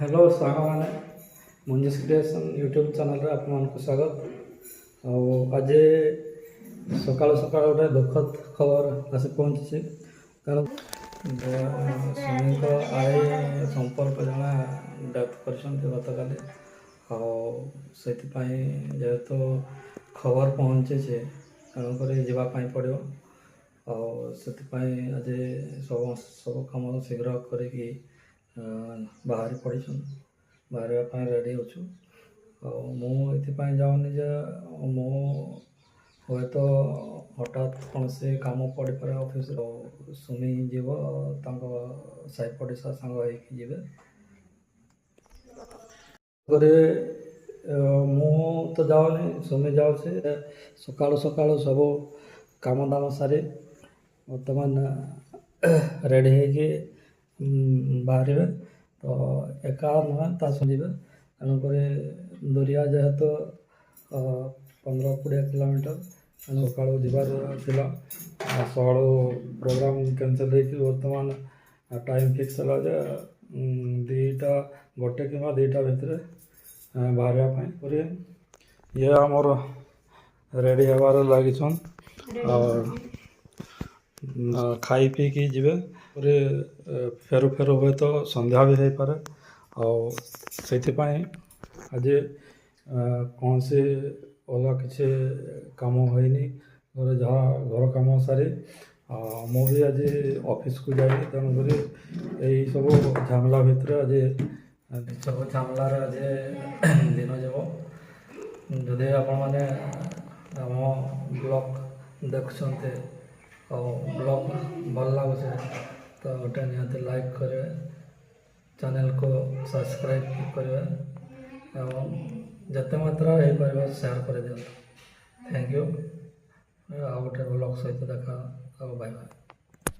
Hello सांग मैंने मुंजिस creation YouTube channel रे आप स्वागत। आज सकाल सकाल गोटे दुखद खबर आसी पहुँची कारण स्वामी आए संपर्क जड़े डेथ कर गत काली जेहेतु खबर पहुँचे तेणुक जावाई पड़ो से आज सब कम शीघ्र करी बाहरी पड़ी बाहर रेडी अच्छु मुझे जाऊनी जे मु हे तो हठात कौन से कम पड़ पारे ऑफिस सुमी जीव साई पड़ोसा सांग मु तो जाऊनी सुमी जाऊँ सकाल सकाल सब काम दाम सारी बर्तमान रेडी है बाहर तो एका नुहे सुझे तेणुक दूरिया जेहेतु 15-20 किलोमीटर तेणु सका जबार सहल प्रोग्राम कैंसल बर्तमान टाइम फिक्स है जे 1 कि 2टा भितर बाहर ये आमर रेडी हबार लगी खाई पी की जीवे फेरु फेरु हुए तो संध्या भी हो पारे से आज कौन से अलग किसी कम होनी घर जहाँ घर कम सारी मु भी आज ऑफिस को जाए तेणुक यही सब झमेला भितर आज सब झमेला आज दिन जाव जदि आपण मैंने आम ब्लॉग देखुंते ब्लॉग भल लगे तो गोटे निहत लाइक करेंगे चैनल को सब्सक्राइब करेंगे एवं जिते मात्रा हो पार शेयर कर दिखाँ थैंक यू आ गोटे ब्लॉग सहित देखा बाय बाय।